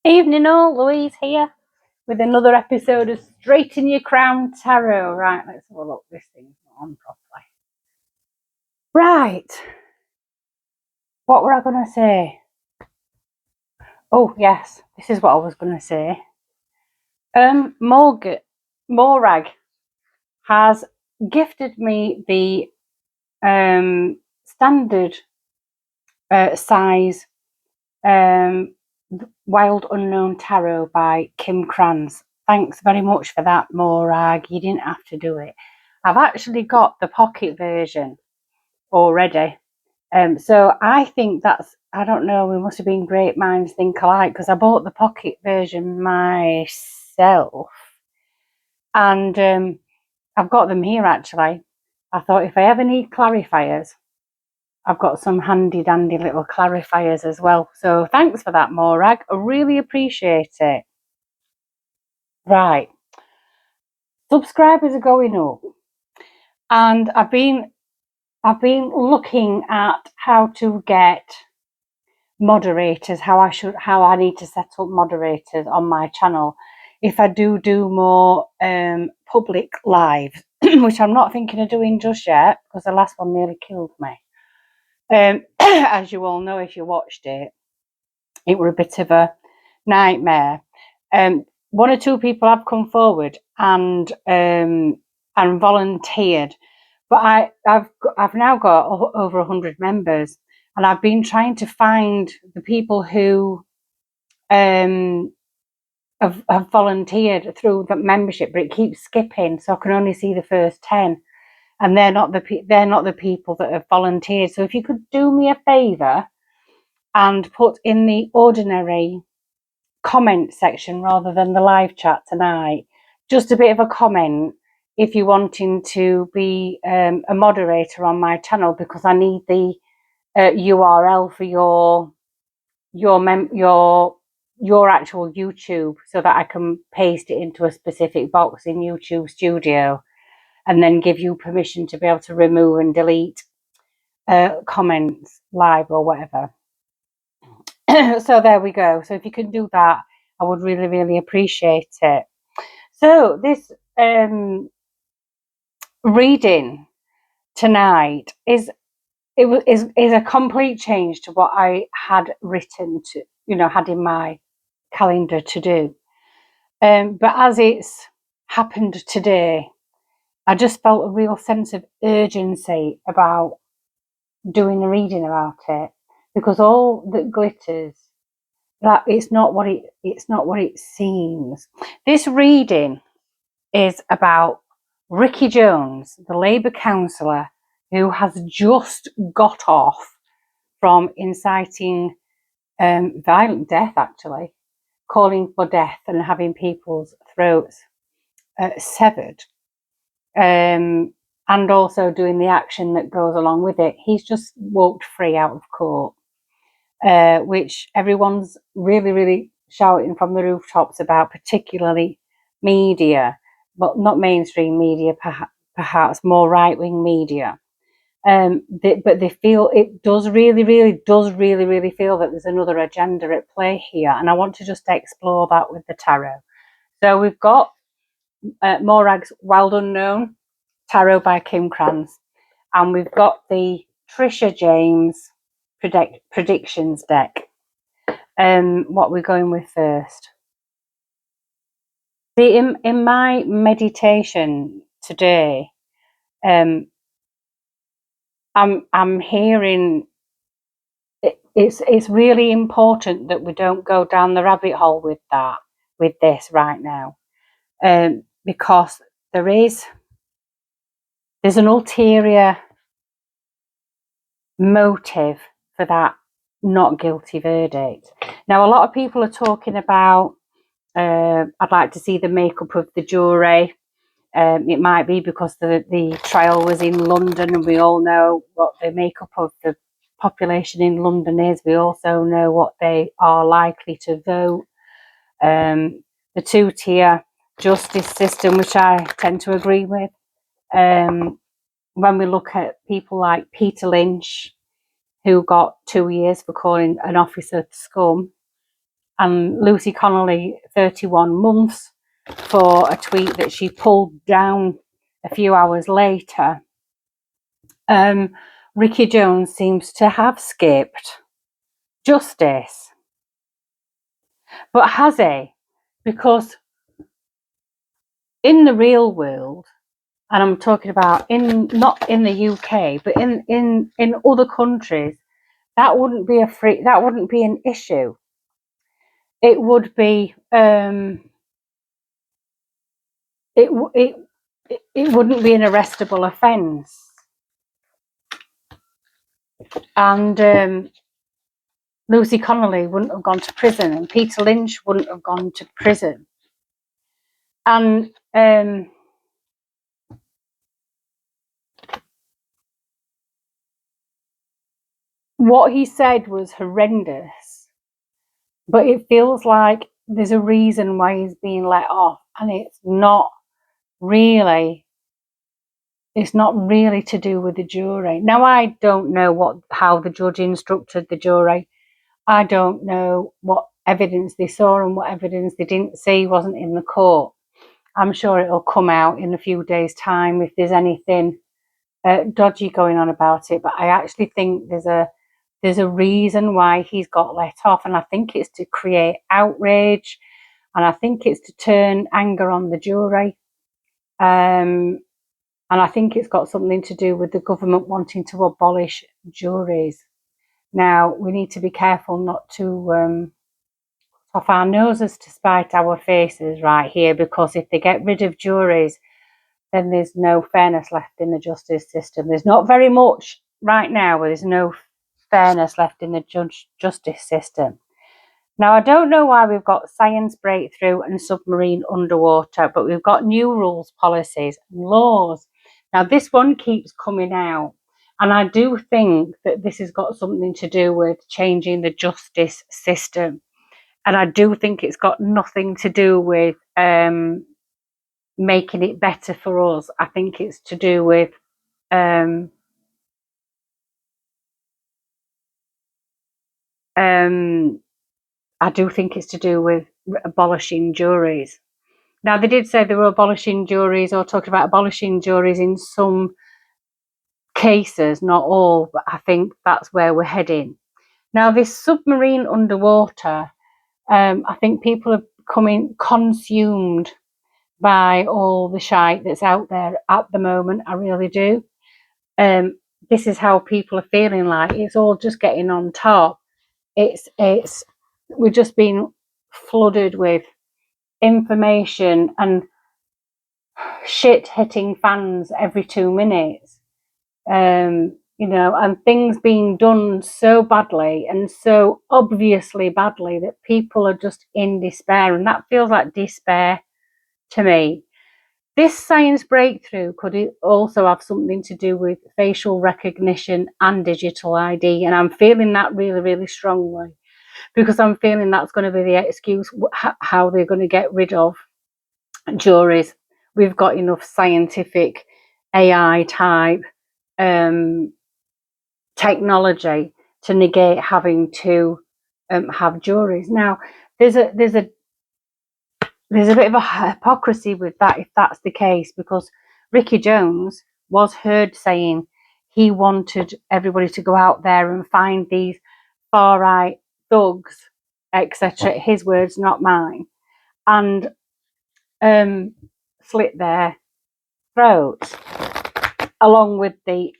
Evening all, Louise here with another episode of Straighten Your Crown Tarot. Right, let's have a look. This thing's not on properly. Right, what were I going to say? Oh, yes, this is what I was going to say. Morag has gifted me the standard size Wild Unknown Tarot by Kim Kranz. Thanks very much for that, Morag. You didn't have to do it. I've actually got the pocket version already. So I think I don't know, we must have been great minds think alike, because I bought the pocket version myself. And I've got them here actually. I thought if I ever need clarifiers, I've got some handy dandy little clarifiers as well. So thanks for that, Morag. I really appreciate it. Right. Subscribers are going up. And I've been looking at how to get moderators, how I need to set up moderators on my channel if I do more public lives, which I'm not thinking of doing just yet because the last one nearly killed me. As you all know, if you watched it, it were a bit of a nightmare. One or two people have come forward and volunteered, but I've now got over 100 members, and I've been trying to find the people who have volunteered through the membership, but it keeps skipping, so I can only see the first 10, and they're not the people that have volunteered. So if you could do me a favour and put in the ordinary comment section rather than the live chat tonight, just a bit of a comment if you're wanting to be a moderator on my channel, because I need the URL for your actual YouTube so that I can paste it into a specific box in YouTube Studio and then give you permission to be able to remove and delete comments live or whatever. So there we go. So if you can do that, I would really, really appreciate it. So this reading tonight is a complete change to what I had written to, had in my calendar to do. But as it's happened today, I just felt a real sense of urgency about doing a reading about it, because all that glitters, that it's not what it seems. This reading is about Ricky Jones, the Labour councillor who has just got off from inciting violent death, actually, calling for death and having people's throats severed, and also doing the action that goes along with it. He's just walked free out of court, which everyone's really, really shouting from the rooftops about, particularly media, but not mainstream media, perhaps more right-wing media. But they feel it does really feel that there's another agenda at play here, and I want to just explore that with the tarot. So we've got Morag's Wild Unknown Tarot by Kim Kranz, and we've got the Trisha James predictions deck. What we're going with first. See, in my meditation today, I'm hearing it's really important that we don't go down the rabbit hole with this right now, because there's an ulterior motive for that not guilty verdict. Now, a lot of people are talking about I'd like to see the makeup of the jury. It might be because the trial was in London, and we all know what the makeup of the population in London is. We also know what they are likely to vote. The two-tier justice system, which I tend to agree with. When we look at people like Peter Lynch, who got 2 years for calling an officer scum, and Lucy Connolly 31 months for a tweet that she pulled down a few hours later. Ricky Jones seems to have skipped justice. But has he? Because in the real world, and I'm talking about not in the UK, but in other countries, that wouldn't be an issue. It would be it wouldn't be an arrestable offence. And Lucy Connolly wouldn't have gone to prison, and Peter Lynch wouldn't have gone to prison. And what he said was horrendous, but it feels like there's a reason why he's being let off, and it's not really to do with the jury. Now, I don't know how the judge instructed the jury. I don't know what evidence they saw and what evidence they didn't see wasn't in the court. I'm sure it'll come out in a few days' time if there's anything dodgy going on about it. But I actually think there's a reason why he's got let off, and I think it's to create outrage, and I think it's to turn anger on the jury. And I think it's got something to do with the government wanting to abolish juries. Now, we need to be careful not to off our noses to spite our faces right here, because if they get rid of juries, then there's no fairness left in the justice system. There's not very much right now, but there's no fairness left in the justice system. Now, I don't know why we've got science breakthrough and submarine underwater, but we've got new rules, policies, and laws. Now, this one keeps coming out, and I do think that this has got something to do with changing the justice system. And I do think it's got nothing to do with making it better for us. I think it's to do with I do think it's to do with abolishing juries. Now, they did say they were abolishing juries, or talking about abolishing juries in some cases, not all, but I think that's where we're heading. Now, this submarine underwater, I think people are becoming consumed by all the shite that's out there at the moment. I really do. This is how people are feeling like it's all just getting on top. We're just being flooded with information and shit hitting fans every 2 minutes. And things being done so badly and so obviously badly that people are just in despair, and that feels like despair to me. This science breakthrough could also have something to do with facial recognition and digital ID, and I'm feeling that really, really strongly, because I'm feeling that's going to be the excuse how they're going to get rid of juries. We've got enough scientific AI type technology to negate having to have juries. Now, there's a bit of a hypocrisy with that if that's the case, because Ricky Jones was heard saying he wanted everybody to go out there and find these far right thugs, etc. His words, not mine, and slit their throats, along with the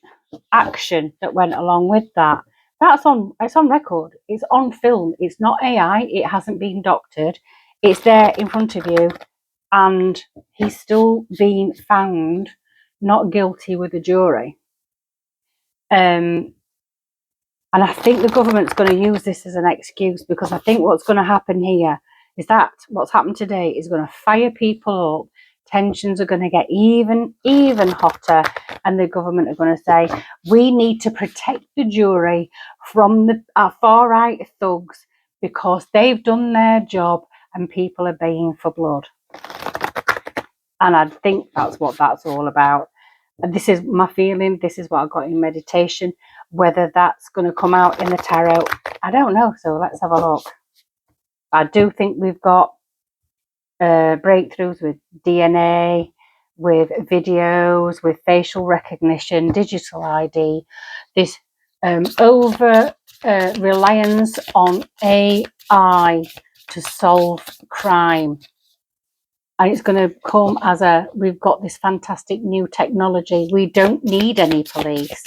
action that went along with that. It's on record. It's on film. It's not AI. It hasn't been doctored. It's there in front of you, and he's still being found not guilty with the jury. And I think the government's going to use this as an excuse, because I think what's going to happen here is that what's happened today is going to fire people up. Tensions are going to get even hotter, and the government are going to say, we need to protect the jury from the far right thugs because they've done their job and people are baying for blood. And I think that's what that's all about. And this is my feeling. This is what I got in meditation. Whether that's going to come out in the tarot, I don't know. So let's have a look. I do think we've got breakthroughs with DNA, with videos, with facial recognition, digital ID, this over reliance on AI to solve crime. And it's going to come as we've got this fantastic new technology. We don't need any police.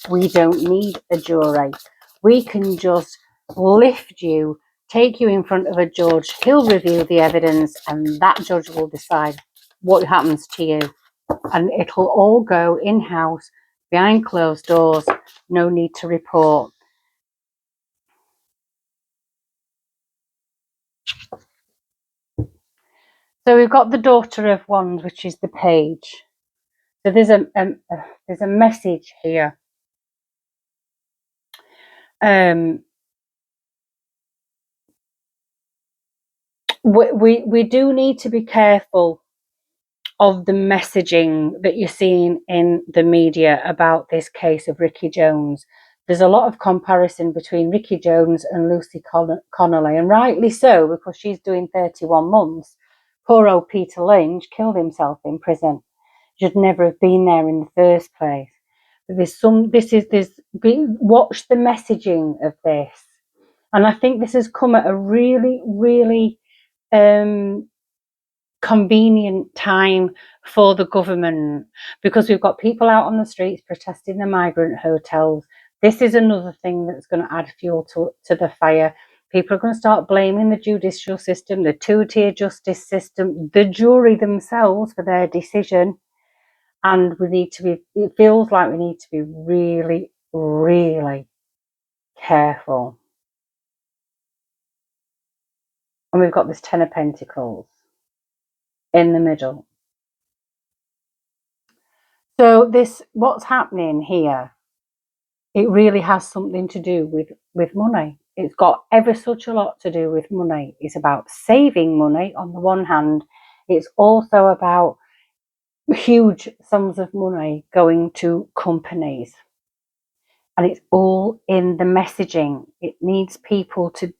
We don't need a jury. We can just lift you, take you in front of a judge. He'll review the evidence and that judge will decide what happens to you. And it'll all go in-house, behind closed doors, no need to report. So we've got the Daughter of Wands, which is the page. So there's a message here. We do need to be careful of the messaging that you're seeing in the media about this case of Ricky Jones. There's a lot of comparison between Ricky Jones and Lucy Connolly, and rightly so, because she's doing 31 months. Poor old Peter Lynch killed himself in prison. Should never have been there in the first place. But watch the messaging of this. And I think this has come at a really, really convenient time for the government, because we've got people out on the streets protesting the migrant hotels. This is another thing that's going to add fuel to the fire. People are going to start blaming the judicial system, the two-tier justice system, the jury themselves for their decision. And it feels like we need to be really, really careful. And we've got this Ten of Pentacles in the middle. So what's happening here, it really has something to do with money. It's got ever such a lot to do with money. It's about saving money on the one hand. It's also about huge sums of money going to companies. And it's all in the messaging. It needs people to...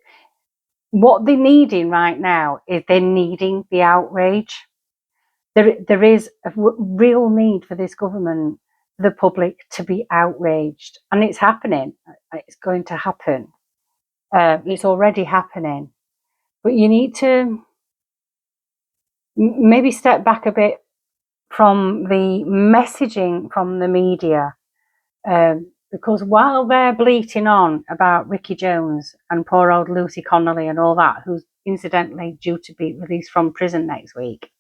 What they're needing right now is they're needing the outrage. There is a real need for this government, the public, to be outraged. And it's happening. It's going to happen. It's already happening. But you need to maybe step back a bit from the messaging from the media. Because while they're bleating on about Ricky Jones and poor old Lucy Connolly and all that, who's incidentally due to be released from prison next week,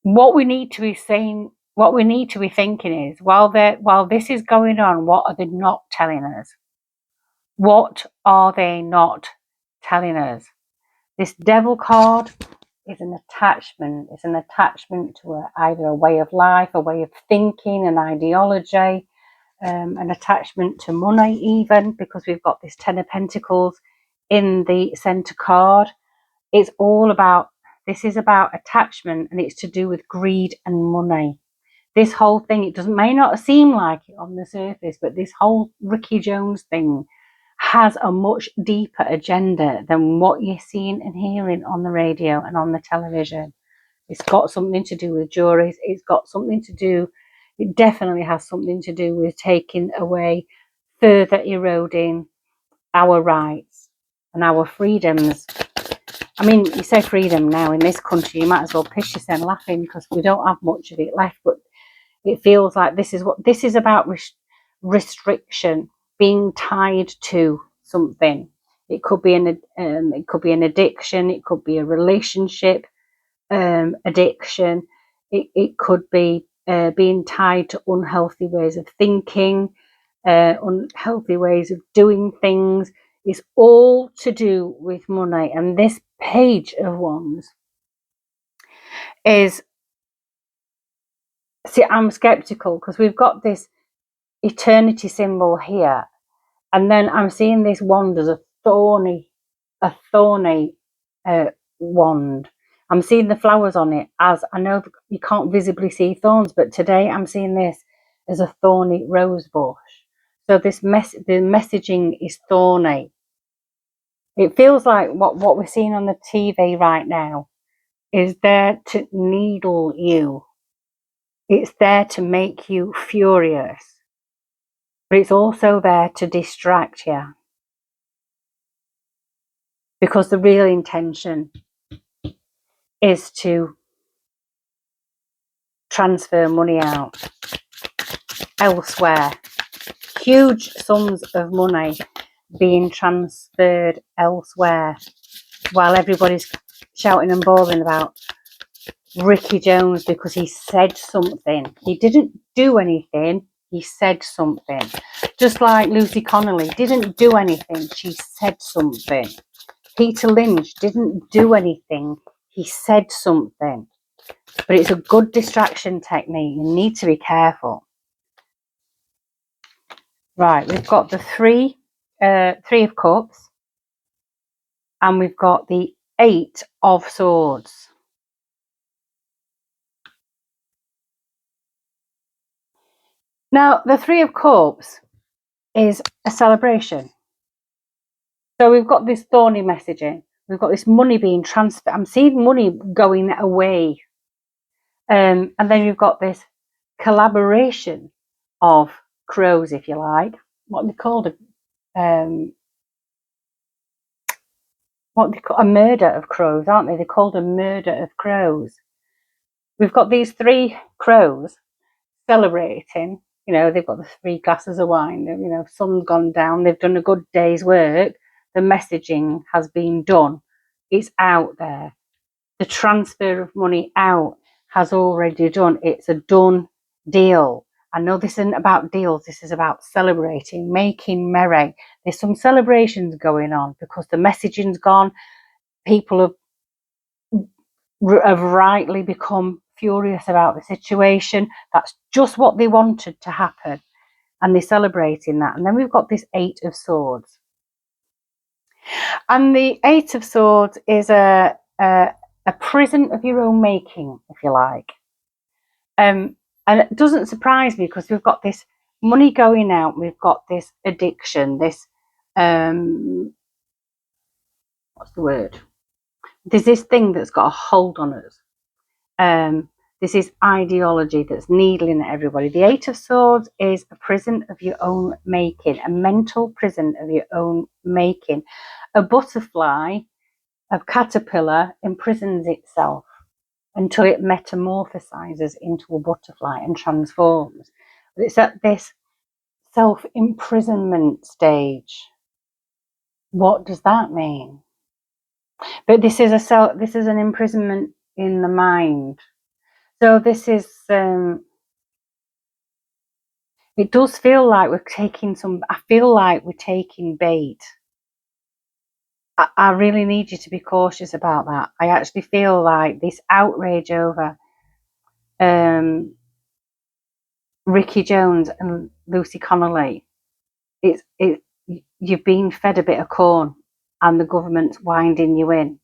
what we need to be saying, what we need to be thinking is, while this is going on, what are they not telling us? What are they not telling us? This Devil card is an attachment. It's an attachment to either a way of life, a way of thinking, an ideology, an attachment to money even, because we've got this Ten of Pentacles in the centre card. It's all about... This is about attachment, and it's to do with greed and money. This whole thing, may not seem like it on the surface, but this whole Ricky Jones thing has a much deeper agenda than what you're seeing and hearing on the radio and on the television. It's got something to do with juries. It definitely has something to do with taking away, further eroding our rights and our freedoms. I mean, you say freedom now in this country, you might as well piss yourself laughing, because we don't have much of it left. But it feels like this is about restriction, being tied to something. It could be an addiction. It could be a relationship addiction. It could be being tied to unhealthy ways of thinking, unhealthy ways of doing things. It's all to do with money. And this Page of Wands is... See, I'm skeptical, because we've got this eternity symbol here, and then I'm seeing this wand as a thorny wand. I'm seeing the flowers on it, as I know you can't visibly see thorns, but today I'm seeing this as a thorny rose bush. So the messaging is thorny. It feels like what we're seeing on the TV right now is there to needle you. It's there to make you furious, but it's also there to distract you. Because the real intention is to transfer money out elsewhere. Huge sums of money being transferred elsewhere while everybody's shouting and bawling about Ricky Jones because he said something. He didn't do anything, he said something. Just like Lucy Connolly didn't do anything, she said something. Peter Lynch didn't do anything, he said something. But it's a good distraction technique. You need to be careful. Right, we've got the three of cups, and we've got the 8 of swords. Now, the 3 of cups is a celebration. So we've got this thorny messaging. We've got this money being transferred. I'm seeing money going away. And then you've got this collaboration of crows, if you like. What are they called? A murder of crows, aren't they? They're called a murder of crows. We've got these 3 crows celebrating. You know, they've got the 3 glasses of wine. You know, sun's gone down. They've done a good day's work. The messaging has been done. It's out there. The transfer of money out has already done. It's a done deal. I know this isn't about deals. This is about celebrating, making merry. There's some celebrations going on because the messaging's gone. People have rightly become furious about the situation. That's just what they wanted to happen. And they're celebrating that. And then we've got this 8 of swords. And the 8 of swords is a prison of your own making, if you like. And it doesn't surprise me because we've got this money going out. We've got this addiction, this, what's the word? There's this thing that's got a hold on us. This is ideology that's needling at everybody. The 8 of swords is a prison of your own making, a mental prison of your own making. A butterfly, a caterpillar, imprisons itself until it metamorphosizes into a butterfly and transforms. It's at this self-imprisonment stage. What does that mean? But this is an imprisonment in the mind. So this is it does feel like we're taking I feel like we're taking bait. I really need you to be cautious about that. I actually feel like this outrage over Ricky Jones and Lucy Connolly, you've been fed a bit of corn and the government's winding you in.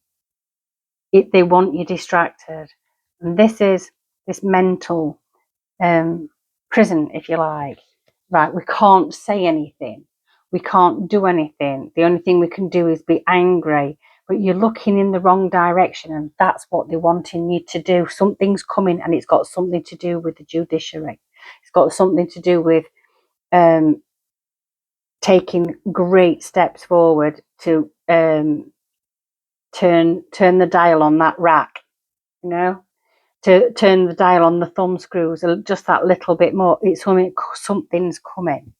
They want you distracted. And this is this mental prison, if you like. Right, we can't say anything. We can't do anything. The only thing we can do is be angry. But you're looking in the wrong direction, and that's what they're wanting you to do. Something's coming, and it's got something to do with the judiciary. It's got something to do with taking great steps forward to turn the dial on that rack, you know, to turn the dial on the thumb screws just that little bit more. It's something's coming.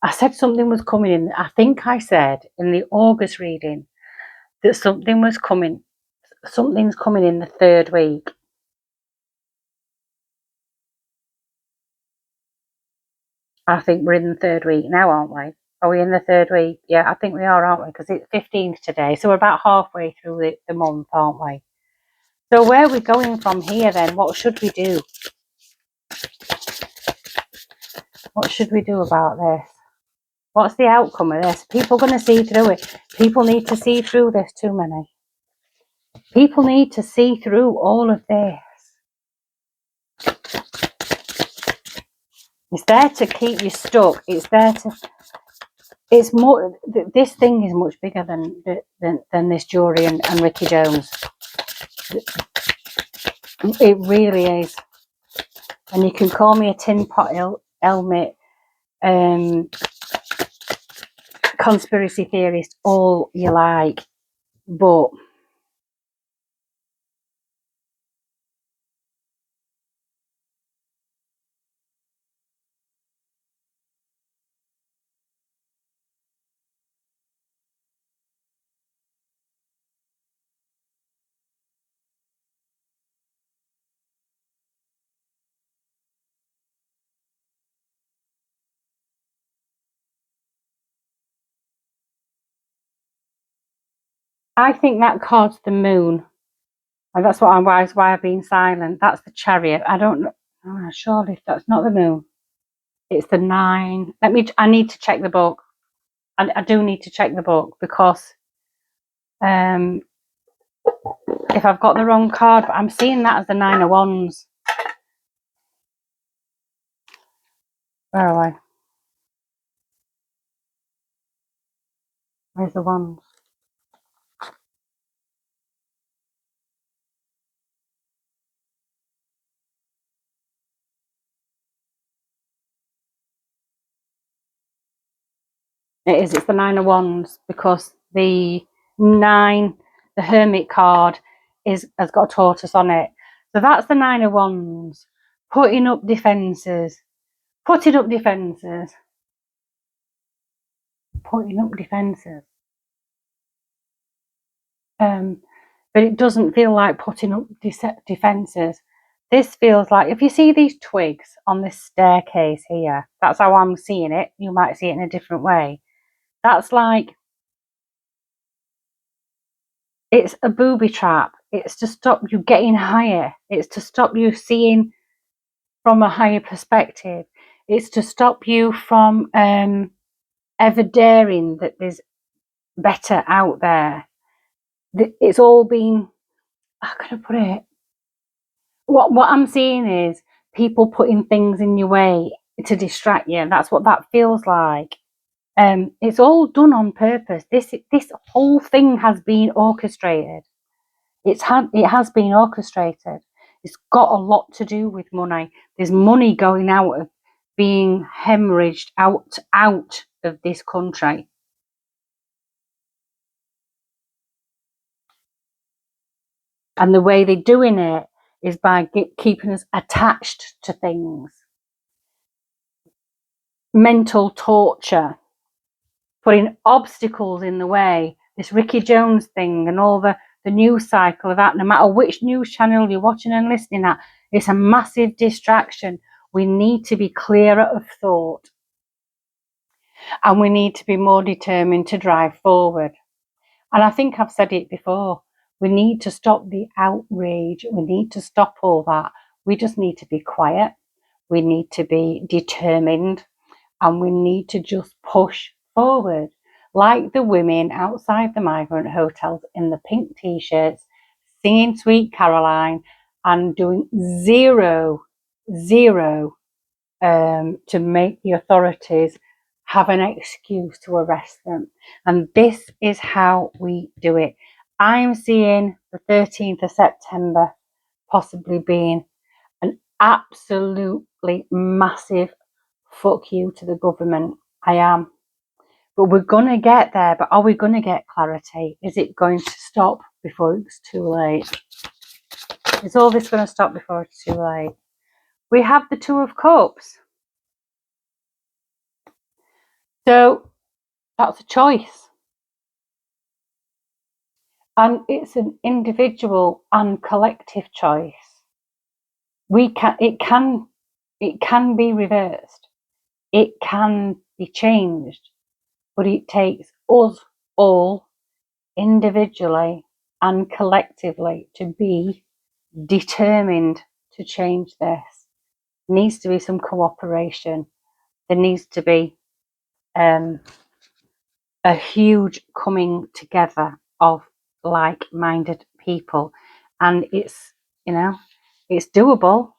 I said something was coming in. I think I said in the August reading that something was coming. Something's coming in the 3rd week. I think we're in the 3rd week now, aren't we? Are we in the 3rd week? Yeah, I think we are, aren't we? Because it's 15th today. So we're about halfway through the month, aren't we? So where are we going from here then? What should we do? What should we do about this? What's the outcome of this? People are going to see through it. People need to see through this, too many. People need to see through all of this. It's there to keep you stuck. It's there to. It's more. This thing is much bigger than this jury and Ricky Jones. It really is. And you can call me a tin pot helmet, conspiracy theorist, all you like, but I think that card's the moon, and that's why I've been silent. That's the chariot. I don't know. Oh, surely that's not the moon. It's the 9. I need to check the book. I do need to check the book because um, if I've got the wrong card, but I'm seeing that as the 9 of Wands. Where are I? Where's the Wands? It is. It's the 9 of Wands because the 9, the Hermit card, has got a tortoise on it. So that's the 9 of Wands. Putting up defences. Putting up defences. Putting up defences. But it doesn't feel like putting up defences. This feels like, if you see these twigs on this staircase here, that's how I'm seeing it. You might see it in a different way. That's like, it's a booby trap. It's to stop you getting higher. It's to stop you seeing from a higher perspective. It's to stop you from ever daring that there's better out there. It's all been, how can I put it? What I'm seeing is people putting things in your way to distract you. That's what that feels like. It's all done on purpose. This whole thing has been orchestrated. It has been orchestrated. It's got a lot to do with money. There's money going out of being hemorrhaged out of this country. And the way they're doing it is by keeping us attached to things. Mental torture, putting obstacles in the way. This Ricky Jones thing and all the news cycle of that, no matter which news channel you're watching and listening at, it's a massive distraction. We need to be clearer of thought. And we need to be more determined to drive forward. And I think I've said it before. We need to stop the outrage. We need to stop all that. We just need to be quiet. We need to be determined. And we need to just push forward. Like the women outside the migrant hotels in the pink t-shirts, singing Sweet Caroline and doing zero to make the authorities have an excuse to arrest them. And this is how we do it. I'm seeing the 13th of September possibly being an absolutely massive fuck you to the government. I am. But we're going to get there. But are we going to get clarity? Is it going to stop before it's too late? Is all this going to stop before it's too late? We have the Two of Cups. So that's a choice. And it's an individual and collective choice. It can be reversed. It can be changed. But it takes us all individually and collectively to be determined to change this. There needs to be some cooperation. There needs to be a huge coming together of like-minded people, and it's doable.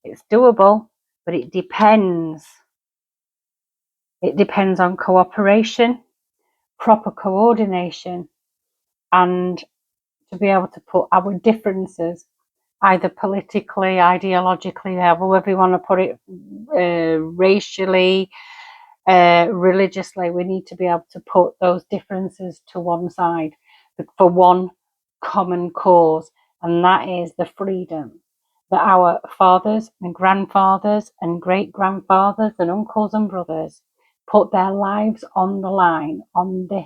It's doable. but it depends. It depends on cooperation, proper coordination, and to be able to put our differences, either politically, ideologically, however you want to put it, racially, religiously, we need to be able to put those differences to one side for one common cause, and that is the freedom that our fathers and grandfathers and great grandfathers and uncles and brothers put their lives on the line on this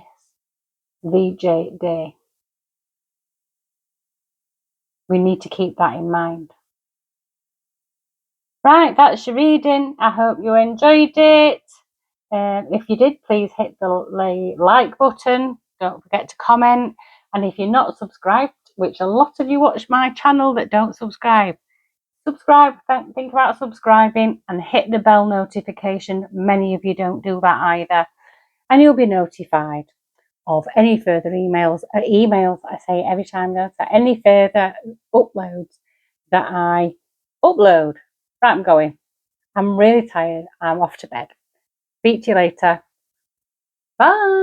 VJ Day. We need to keep that in mind. Right, that's your reading. I hope you enjoyed it. If you did, please hit the like button. Don't forget to comment. And if you're not subscribed, which a lot of you watch my channel that don't subscribe, subscribe. Think about subscribing and hit the bell notification. Many of you don't do that either. And you'll be notified of any further emails. I say every time, any further uploads that I upload. Right, I'm going. I'm really tired. I'm off to bed. Speak to you later. Bye.